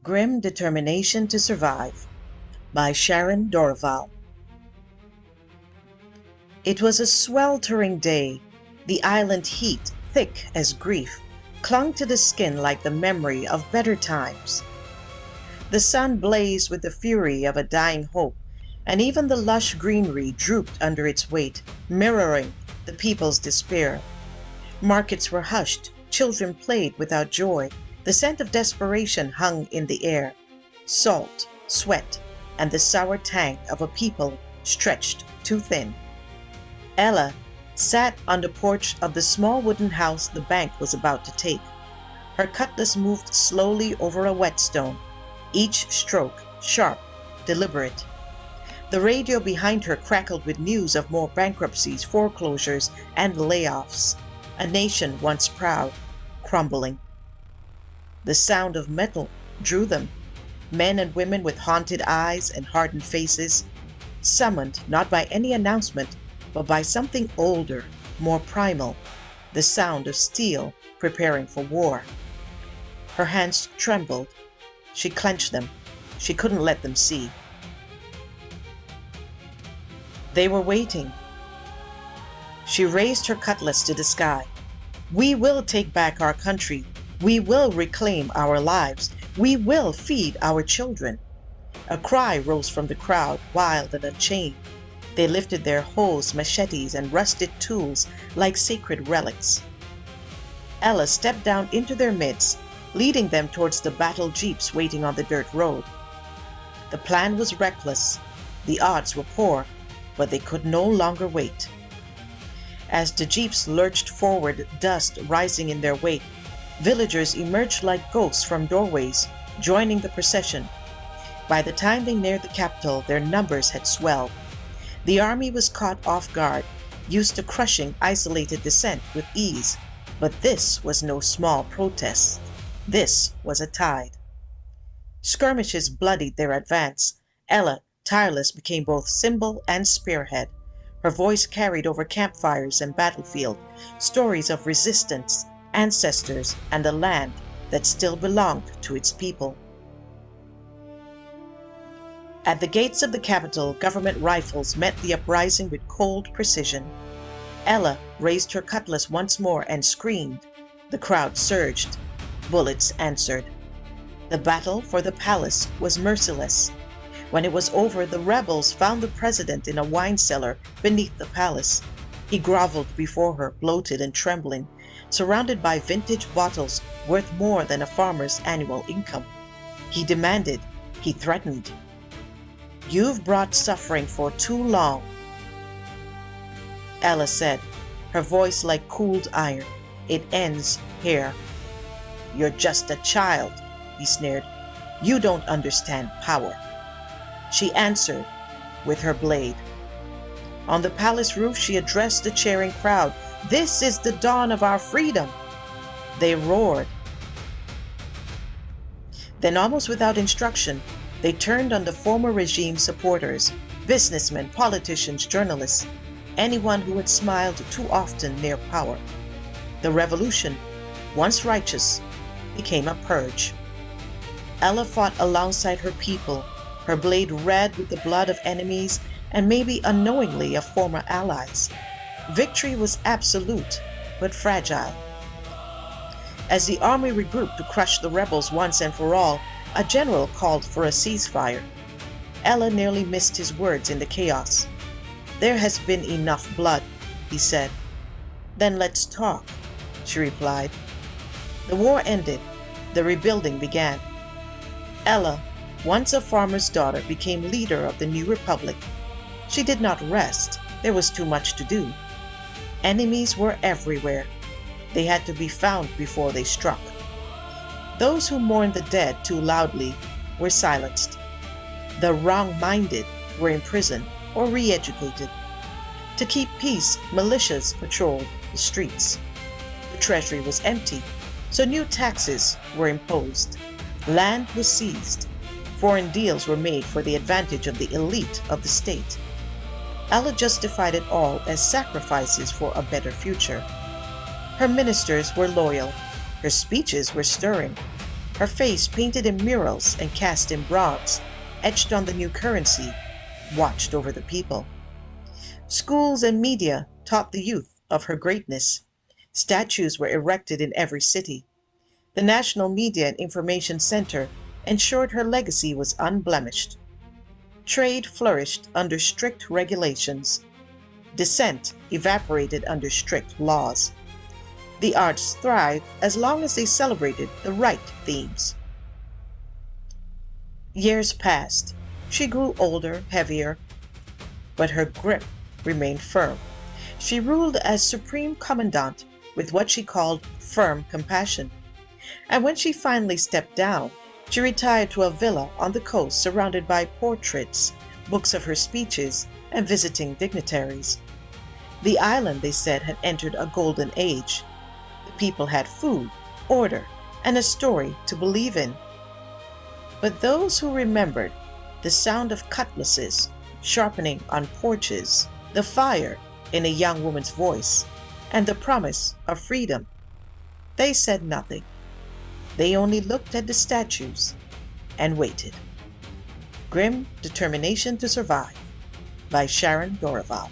Grim Determination to Survive by Sharon Dorival. It was a sweltering day. The island heat, thick as grief, clung to the skin like the memory of better times. The sun blazed with the fury of a dying hope, and even the lush greenery drooped under its weight, mirroring the people's despair. Markets were hushed, children played without joy. The scent of desperation hung in the air. Salt, sweat, and the sour tank of a people stretched too thin. Ella sat on the porch of the small wooden house the bank was about to take. Her cutlass moved slowly over a whetstone, each stroke sharp, deliberate. The radio behind her crackled with news of more bankruptcies, foreclosures, and layoffs. A nation once proud, crumbling. The sound of metal drew them, men and women with haunted eyes and hardened faces, summoned not by any announcement, but by something older, more primal, the sound of steel preparing for war. Her hands trembled. She clenched them. She couldn't let them see. They were waiting. She raised her cutlass to the sky. We will take back our country. We will reclaim our lives. We will feed our children. A cry rose from the crowd, wild and unchained. They lifted their hoes, machetes, and rusted tools like sacred relics. Ella stepped down into their midst, leading them towards the battle jeeps waiting on the dirt road. The plan was reckless. The odds were poor, but they could no longer wait. As the jeeps lurched forward, dust rising in their wake, villagers emerged like ghosts from doorways, joining the procession. By the time they neared the capital, their numbers had swelled. The army was caught off guard, used to crushing isolated dissent with ease. But this was no small protest. This was a tide. Skirmishes bloodied their advance. Ella, tireless, became both symbol and spearhead. Her voice carried over campfires and battlefield, stories of resistance, ancestors, and a land that still belonged to its people. At the gates of the capital, government rifles met the uprising with cold precision. Ella raised her cutlass once more and screamed. The crowd surged. Bullets answered. The battle for the palace was merciless. When it was over, the rebels found the president in a wine cellar beneath the palace. He groveled before her, bloated and trembling, surrounded by vintage bottles worth more than a farmer's annual income. He demanded, he threatened. You've brought suffering for too long, Ella said, her voice like cooled iron. It ends here. You're just a child, he sneered. You don't understand power. She answered with her blade. On the palace roof, she addressed the cheering crowd. This is the dawn of our freedom. They roared. Then, almost without instruction, they turned on the former regime's supporters, businessmen, politicians, journalists, anyone who had smiled too often near power. The revolution, once righteous, became a purge. Ella fought alongside her people, her blade red with the blood of enemies and maybe unknowingly of former allies. Victory was absolute, but fragile. As the army regrouped to crush the rebels once and for all, a general called for a ceasefire. Ella nearly missed his words in the chaos. There has been enough blood, he said. Then let's talk, she replied. The war ended. The rebuilding began. Ella, once a farmer's daughter, became leader of the new republic. She did not rest. There was too much to do. Enemies were everywhere. They had to be found before they struck. Those who mourned the dead too loudly were silenced. The wrong-minded were imprisoned or re-educated. To keep peace, militias patrolled the streets. The treasury was empty, so new taxes were imposed. Land was seized. Foreign deals were made for the advantage of the elite of the state. Ella justified it all as sacrifices for a better future. Her ministers were loyal. Her speeches were stirring. Her face painted in murals and cast in bronze, etched on the new currency, watched over the people. Schools and media taught the youth of her greatness. Statues were erected in every city. The National Media and Information Center ensured her legacy was unblemished. Trade flourished under strict regulations. Dissent evaporated under strict laws. The arts thrived as long as they celebrated the right themes. Years passed. She grew older, heavier, but her grip remained firm. She ruled as supreme commandant with what she called firm compassion. And when she finally stepped down, she retired to a villa on the coast surrounded by portraits, books of her speeches, and visiting dignitaries. The island, they said, had entered a golden age. The people had food, order, and a story to believe in. But those who remembered the sound of cutlasses sharpening on porches, the fire in a young woman's voice, and the promise of freedom, they said nothing. They only looked at the statues and waited. Grim Determination to Survive by Sharon Dorival.